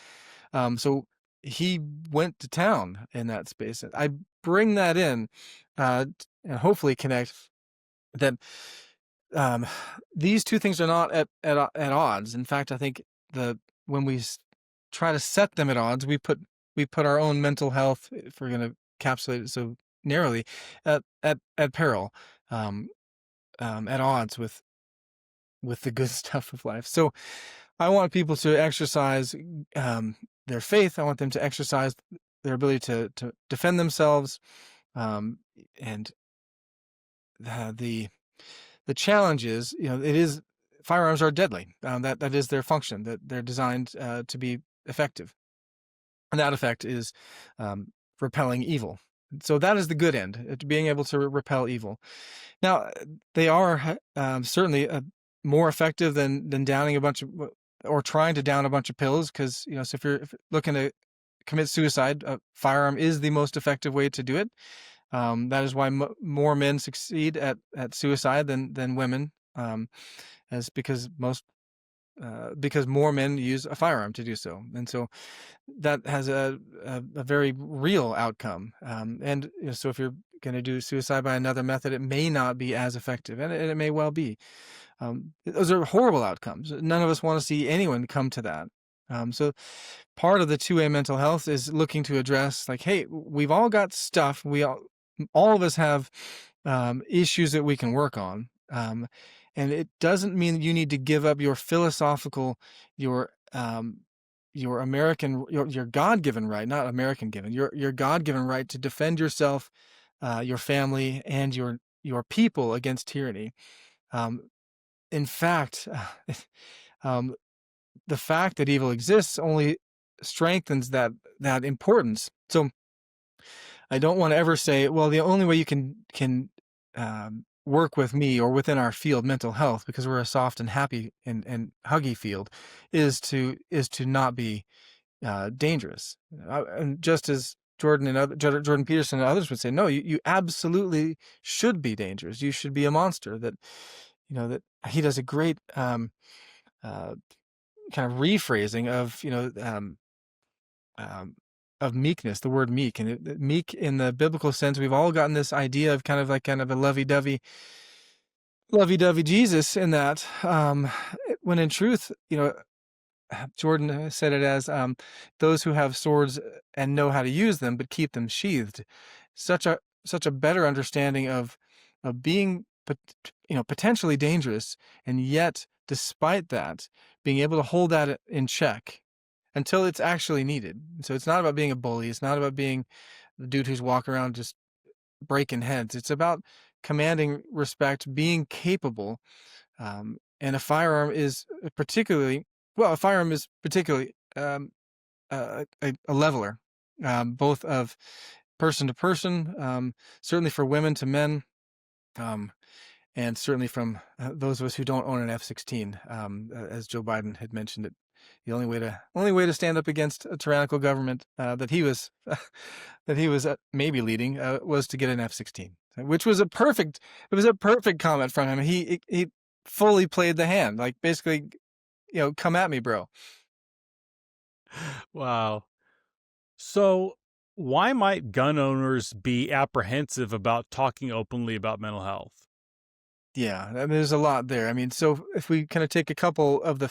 So he went to town in that space. I bring that in and hopefully connect that these two things are not at odds. In fact, I think when we try to set them at odds, we put our own mental health, if we're going to encapsulate it so narrowly at peril, um, at odds with the good stuff of life. So I want people to exercise their faith. I want them to exercise their ability to defend themselves. Um, and the the challenge is, it is firearms are deadly. That is their function. That they're designed to be effective, and that effect is repelling evil. So that is the good end, being able to repel evil. Now, they are certainly more effective than downing a bunch of, or trying to down a bunch of pills, because so if you're looking to commit suicide, a firearm is the most effective way to do it. That is why more men succeed at suicide than women, as because more men use a firearm to do so, and so that has a very real outcome. And so if you're going to do suicide by another method, it may not be as effective, and it may well be. Those are horrible outcomes. None of us want to see anyone come to that. So part of the 2A mental health is looking to address, like, hey, we've all got stuff. All of us have issues that we can work on. And it doesn't mean that you need to give up your philosophical, your American, your God-given right, not American-given, your God-given right to defend yourself, your family, and your people against tyranny. In fact, um, the fact that evil exists only strengthens that importance. So I don't want to ever say, well, the only way you can work with me or within our field, mental health, because we're a soft and happy and huggy field, is to not be dangerous. And just as Jordan Peterson and others would say, no, you absolutely should be dangerous. You should be a monster. That that he does a great kind of rephrasing of meekness, the word meek. And meek in the biblical sense, we've all gotten this idea of kind of a lovey-dovey Jesus, in that when in truth, Jordan said it as those who have swords and know how to use them, but keep them sheathed. Such a better understanding of being potentially dangerous, and yet despite that being able to hold that in check until it's actually needed. So it's not about being a bully. It's not about being the dude who's walking around just breaking heads. It's about commanding respect, being capable. And a firearm is particularly a leveler, both of person to person, certainly for women to men, and certainly from those of us who don't own an F-16, as Joe Biden had mentioned it. The only way to stand up against a tyrannical government that he was maybe leading was to get an F-16, which was a perfect comment from him. He fully played the hand, like basically, come at me, bro. Wow. So why might gun owners be apprehensive about talking openly about mental health? Yeah, I mean, there's a lot there. I mean, so if we kind of take a couple of the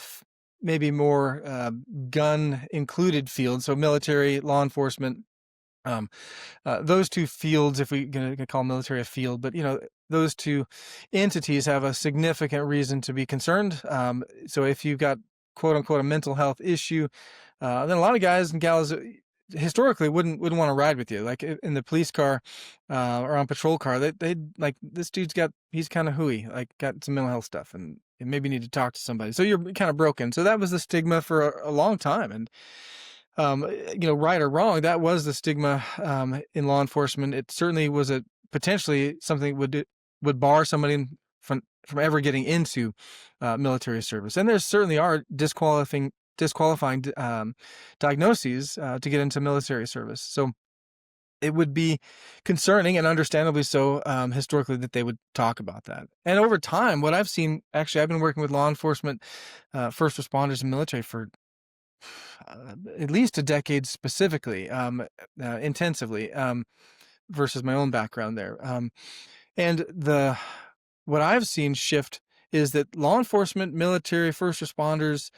maybe more gun included fields, so military, law enforcement, those two fields, if we're going to call military a field, but those two entities have a significant reason to be concerned. So if you've got quote unquote a mental health issue, then a lot of guys and gals historically wouldn't want to ride with you, like in the police car or on patrol car. They like, this dude's he's kind of hooey, like got some mental health stuff, and maybe need to talk to somebody. So you're kind of broken. So that was the stigma for a long time. And right or wrong, that was the stigma in law enforcement. It certainly was potentially something would bar somebody from ever getting into military service. And there certainly are disqualifying diagnoses to get into military service. So it would be concerning, and understandably so, historically, that they would talk about that. And over time, what I've seen, actually, I've been working with law enforcement, first responders, and military for at least a decade specifically, intensively, versus my own background there. And what I've seen shift is that law enforcement, military, first responders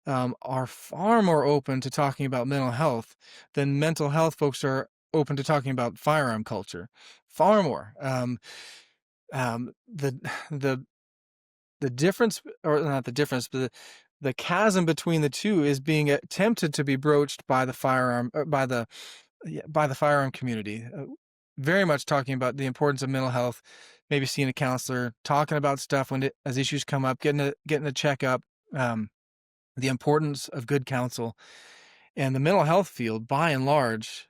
are far more open to talking about mental health than mental health folks are open to talking about firearm culture, far more. The the the difference, or not the difference, but the chasm between the two is being attempted to be broached by the firearm, by the yeah, by the firearm community. Very much talking about the importance of mental health, maybe seeing a counselor, talking about stuff as issues come up, getting a checkup, the importance of good counsel, and the mental health field, by and large,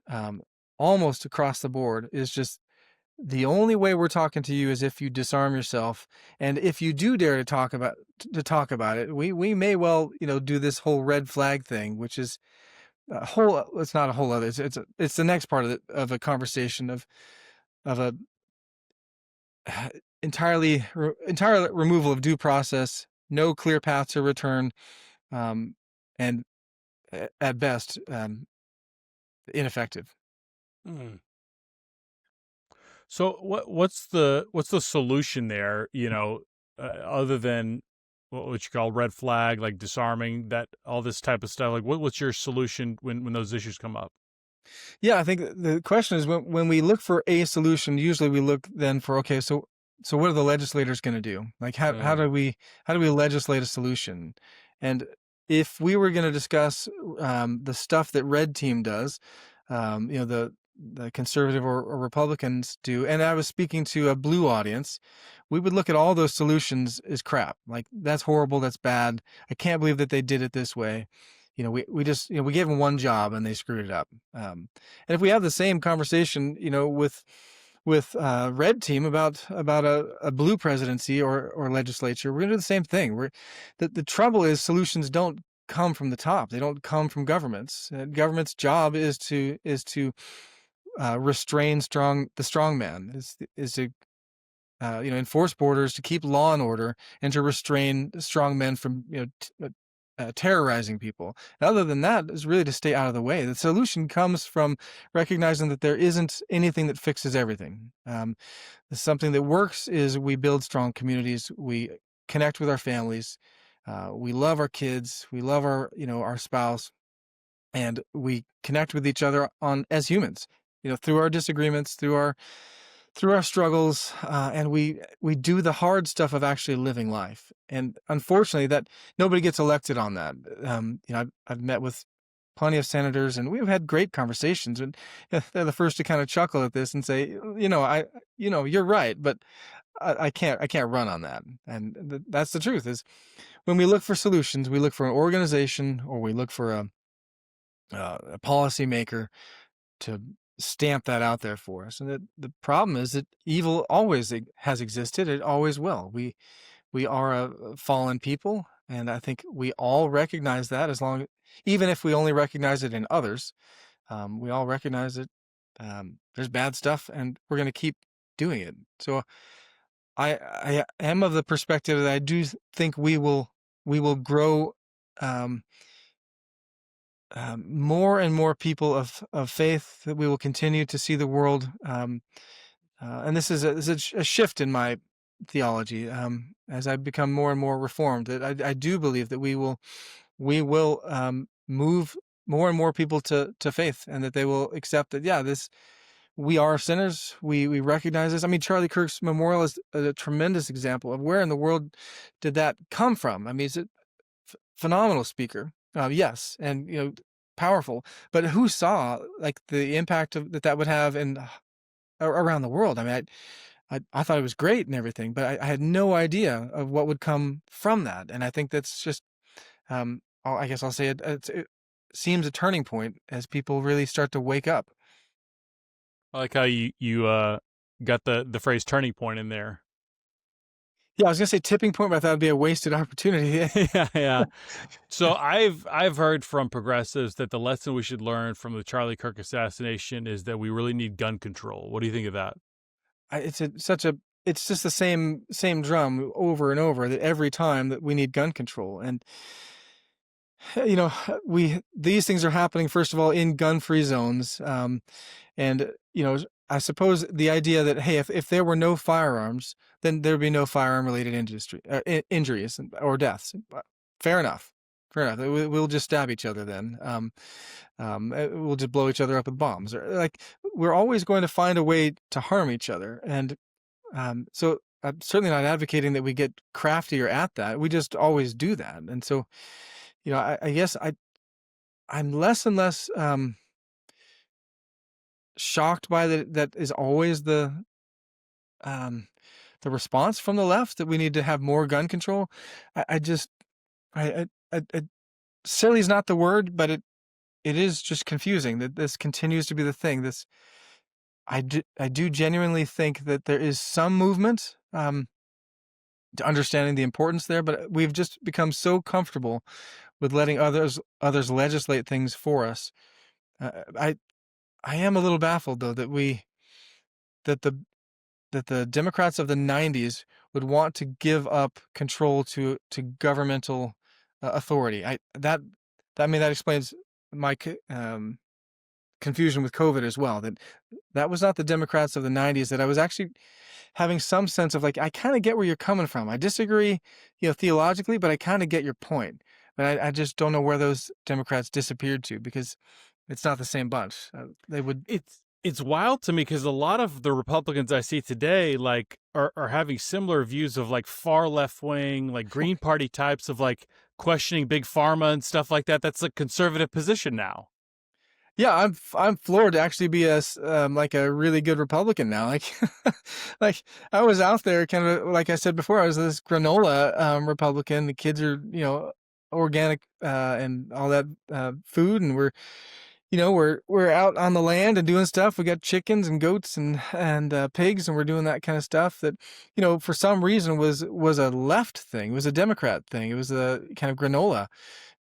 almost across the board, is just the only way we're talking to you is if you disarm yourself, and if you do dare to talk about it, we may well do this whole red flag thing, which is a whole. It's not a whole other. It's the next part of a conversation of a entire removal of due process, no clear path to return, and at best ineffective. Mm. So what's the solution there? Other than what you call red flag, like disarming that, all this type of stuff. Like, what's your solution when those issues come up? Yeah, I think the question is, when we look for a solution, usually we look then for, okay, so what are the legislators going to do? Like, how Mm. do we legislate a solution? And if we were going to discuss the stuff that Red Team does, the conservative or Republicans do, and I was speaking to a blue audience, we would look at all those solutions as crap. Like, that's horrible, that's bad. I can't believe that they did it this way. We just, we gave them one job and they screwed it up. And if we have the same conversation, with Red Team about a blue presidency or legislature, we're gonna do the same thing. The trouble is, solutions don't come from the top. They don't come from governments. Government's job is to restrain the strong man. Is to enforce borders, to keep law and order, and to restrain strong men from terrorizing people. And other than that, is really to stay out of the way. The solution comes from recognizing that there isn't anything that fixes everything. Something that works is we build strong communities. We connect with our families. We love our kids. We love our spouse, and we connect with each other as humans. Through our disagreements, through our struggles, and we do the hard stuff of actually living life. And unfortunately, that nobody gets elected on that. I've met with plenty of senators, and we've had great conversations, and they're the first to kind of chuckle at this and say, you're right, but I can't run on that. And that's the truth. Is when we look for solutions, we look for an organization, or we look for a policymaker to stamp that out there for us. And the problem is that evil always has existed. It always will. We are a fallen people, and I think we all recognize that. Even if we only recognize it in others, we all recognize that there's bad stuff, and we're going to keep doing it. So I am of the perspective that I do think we will grow more and more people of faith, that we will continue to see the world. And this is a shift in my theology, as I become more and more reformed, that I do believe that we will move more and more people to faith, and that they will accept that, we are sinners. We recognize this. I mean, Charlie Kirk's memorial is a tremendous example of where in the world did that come from. I mean, he's a phenomenal speaker. Yes, and powerful. But who saw like the impact that would have in around the world? I mean, I thought it was great and everything, but I had no idea of what would come from that. And I think that's just, I guess I'll say it seems a turning point as people really start to wake up. I like how you got the phrase turning point in there. Yeah, I was gonna say tipping point, but I thought it'd be a wasted opportunity. Yeah, yeah. So I've heard from progressives that the lesson we should learn from the Charlie Kirk assassination is that we really need gun control. What do you think of that? It's just the same drum over and over, that every time that we need gun control. And these things are happening, first of all, in gun-free zones. And I suppose the idea that, hey, if there were no firearms, then there'd be no firearm related injuries or deaths. Fair enough. fair enough. We'll just stab each other then. We'll just blow each other up with bombs. Or like we're always going to find a way to harm each other. And so I'm certainly not advocating that we get craftier at that. We just always do that. And so, I guess I'm less and less shocked by that is always um, the response from the left, that we need to have more gun control. I just, silly is not the word, but it is just confusing that this continues to be the thing. I do genuinely think that there is some movement to understanding the importance there, but we've just become so comfortable with letting others legislate things for us. I am a little baffled though that the that the Democrats of the '90s would want to give up control to governmental authority. That explains my confusion with COVID as well. That was not the Democrats of the '90s. That I was actually having some sense of like, I kind of get where you're coming from. I disagree, theologically, but I kind of get your point. But I just don't know where those Democrats disappeared to, because it's not the same bunch. They would. It's wild to me because a lot of the Republicans I see today like are having similar views of like far left wing, like Green Party types of like questioning big pharma and stuff like that. That's a conservative position now. Yeah, I'm floored to actually be like a really good Republican now. Like, like I was out there, kind of like I said before, I was this granola Republican. The kids are organic and all that food, and we're out on the land and doing stuff. We got chickens and goats and pigs, and we're doing that kind of stuff that for some reason was a left thing. It was a Democrat thing. It was a kind of granola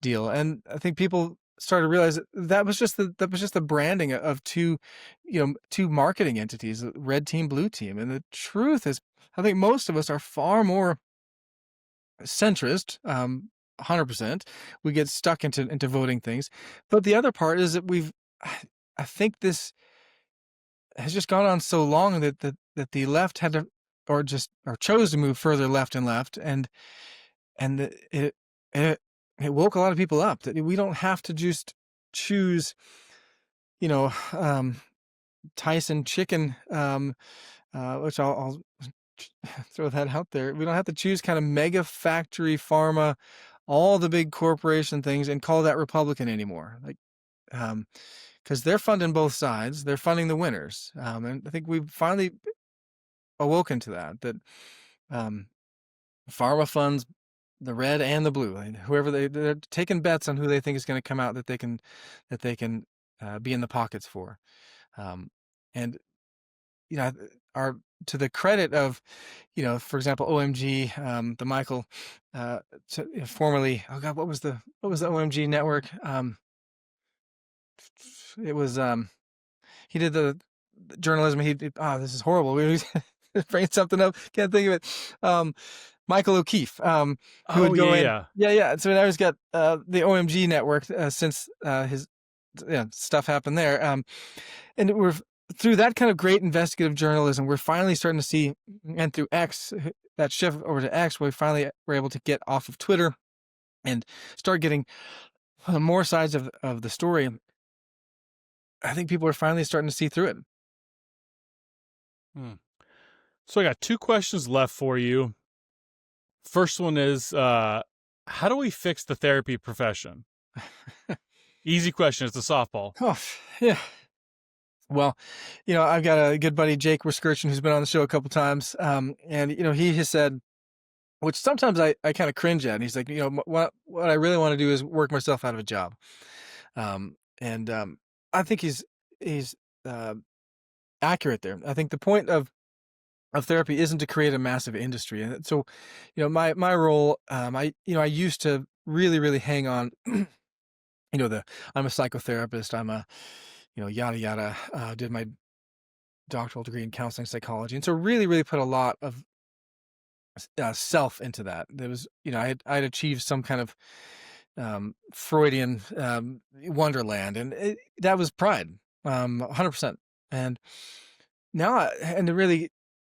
deal, and I think people started to realize that was just the branding of two marketing entities, red team, blue team. And the truth is, I think most of us are far more centrist. 100%. We get stuck into voting things, but the other part is that I think this has just gone on so long that the left had to or chose to move further left and left, and it woke a lot of people up that we don't have to just choose, Tyson chicken, which I'll throw that out there. We don't have to choose kind of mega factory pharma, all the big corporation things, and call that Republican anymore. Like, because they're funding both sides. They're funding the winners. And I think we've finally awoken to that pharma funds the red and the blue, and whoever they're taking bets on who they think is going to come out that they can be in the pockets for. And are to the credit of, for example, OMG, the Michael, formerly, oh God, what was the OMG network? It was, he did the journalism. This is horrible. We bring something up. Can't think of it. Michael O'Keefe, who would go in. Yeah. So now he's got the OMG network since his stuff happened there. And we're through that kind of great investigative journalism, we're finally starting to see, and through X, that shift over to X, where we finally were able to get off of Twitter and start getting more sides of the story. I think people are finally starting to see through it. So I got two questions left for you. First one is, how do we fix the therapy profession? Easy question. It's a softball. Oh, yeah. Well, I've got a good buddy, Jake Wiskirchen, who's been on the show a couple times. And, he has said, which sometimes I kind of cringe at. And he's like, what I really want to do is work myself out of a job. And I think he's accurate there. I think the point of therapy isn't to create a massive industry. And so, my role, I used to really, really hang on, I'm a psychotherapist. I'm a, yada, yada, did my doctoral degree in counseling psychology. And so really, really put a lot of self into that. There was, I'd achieved some kind of Freudian wonderland, and that was pride, 100%. And now,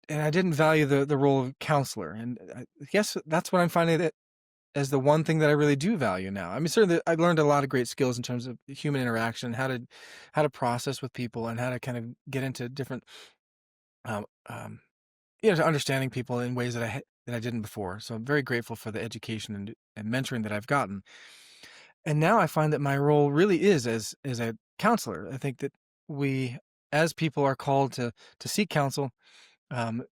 I didn't value the role of counselor. And I guess that's what I'm finding as the one thing that I really do value now. I mean, certainly I learned a lot of great skills in terms of human interaction, how to process with people, and how to kind of get into different, um, um, to understanding people in ways that that I didn't before. So I'm very grateful for the education and mentoring that I've gotten. And now I find that my role really is as a counselor. I think that we, as people, are called to seek counsel.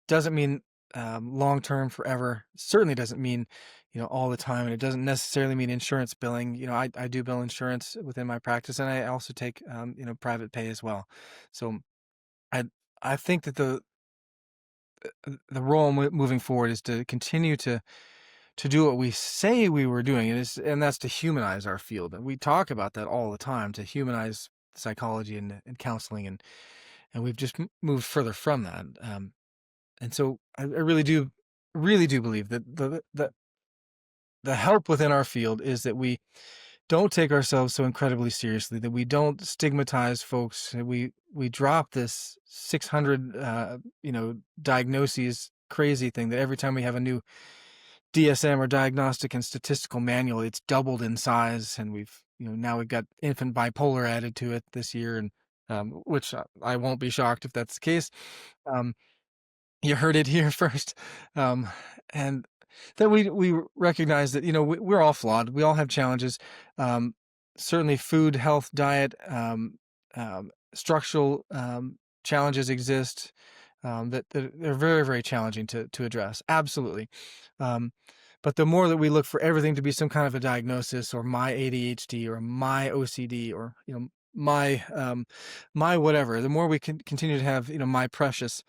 Doesn't mean long term forever. Certainly doesn't mean all the time, and it doesn't necessarily mean insurance billing. I do bill insurance within my practice, and I also take private pay as well. So I I think that the role moving forward is to continue to do what we say we were doing, and that's to humanize our field. And we talk about that all the time, to humanize psychology and counseling, and we've just moved further from that. And so I really do believe that the help within our field is that we don't take ourselves so incredibly seriously, that we don't stigmatize folks, that we drop this 600 diagnoses crazy thing, that every time we have a new DSM or diagnostic and statistical manual, it's doubled in size, and now we've got infant bipolar added to it this year, and which I won't be shocked if that's the case. Um, you heard it here first. Um, and that we recognize that, we're all flawed. We all have challenges. Um, Certainly food, health, diet, structural challenges exist, that they're very, very challenging to address. Absolutely. Um, but the more that we look for everything to be some kind of a diagnosis, or my ADHD, or my OCD, or, my whatever, the more we can continue to have, my precious,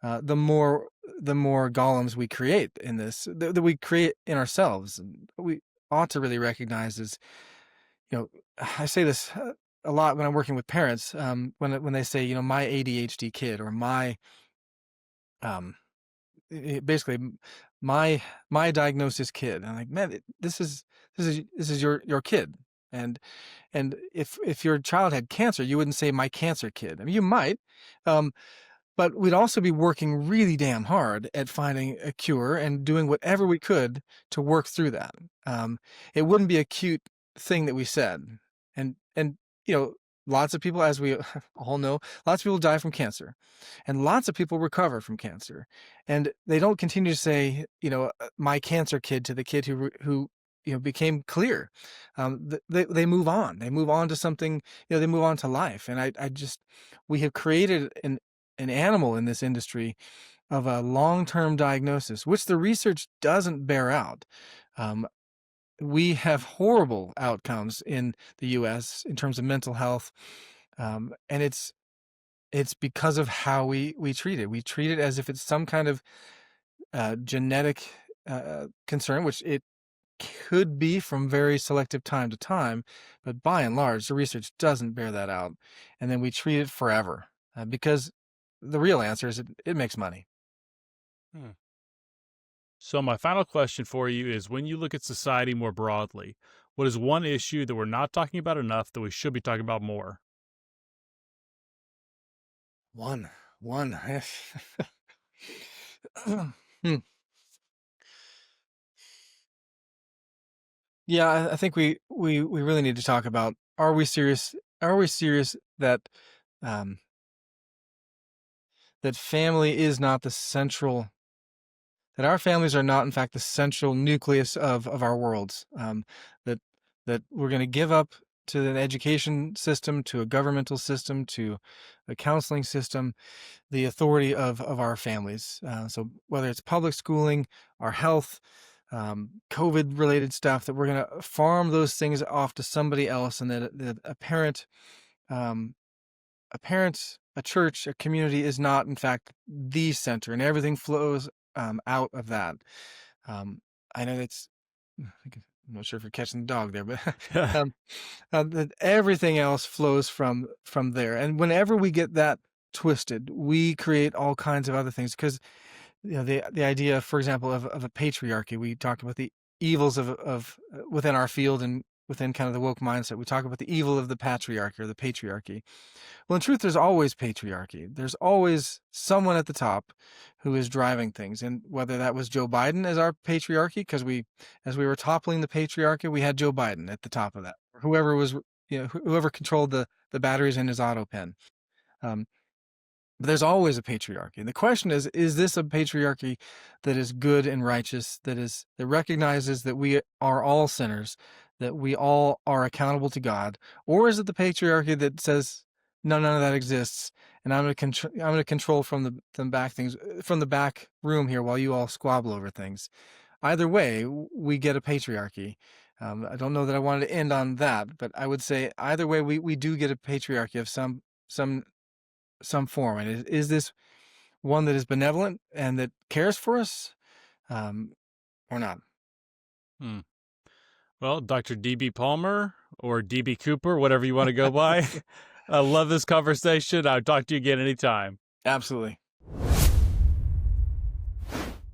the more golems we create in this, that we create in ourselves. And we ought to really recognize is, I say this a lot when I'm working with parents, when they say, my ADHD kid, or my, um, basically my diagnosis kid. And I'm like, man, this is your kid. And if your child had cancer, you wouldn't say my cancer kid. I mean, you might, um, but we'd also be working really damn hard at finding a cure and doing whatever we could to work through that. It wouldn't be a cute thing that we said. And lots of people, as we all know, lots of people die from cancer, and lots of people recover from cancer. And they don't continue to say, my cancer kid, to the kid who became clear. They move on. They move on to something. They move on to life. And I just, we have created an animal in this industry of a long-term diagnosis, which the research doesn't bear out. We have horrible outcomes in the U.S. in terms of mental health, and it's because of how we treat it. We treat it as if it's some kind of genetic concern, which it could be from very selective time to time, but by and large, the research doesn't bear that out. And then we treat it forever, because the real answer is it makes money. Hmm. So my final question for you is, when you look at society more broadly, what is one issue that we're not talking about enough that we should be talking about more? One. Hmm. Yeah, I think we really need to talk about, are we serious? Are we serious that um, that family is not the central, that our families are not, in fact, the central nucleus of our worlds? That we're going to give up to an education system, to a governmental system, to a counseling system, the authority of our families. So whether it's public schooling, our health, COVID related stuff, that we're going to farm those things off to somebody else, and that um, a church, a community is not, in fact, the center, and everything flows out of that. I know that's, I'm not sure if you're catching the dog there, but um, that everything else flows from there. And whenever we get that twisted, we create all kinds of other things, because the idea, for example, of a patriarchy. We talked about the evils of within our field, and within kind of the woke mindset, we talk about the evil of the patriarchy or the patriarchy. Well, in truth, there's always patriarchy. There's always someone at the top who is driving things. And whether that was Joe Biden as our patriarchy, because as we were toppling the patriarchy, we had Joe Biden at the top of that. Or whoever was, whoever controlled the batteries in his auto pen. But there's always a patriarchy. And the question is this a patriarchy that is good and righteous, that recognizes that we are all sinners, that we all are accountable to God? Or is it the patriarchy that says, no, none of that exists, and I'm going to control from the back things, from the back room here while you all squabble over things? Either way, we get a patriarchy. I don't know that I wanted to end on that, but I would say either way, we do get a patriarchy of some form. And is this one that is benevolent and that cares for us, or not? Well, Dr. DB Palmer or DB Cooper, whatever you want to go by. I love this conversation. I'll talk to you again anytime. Absolutely.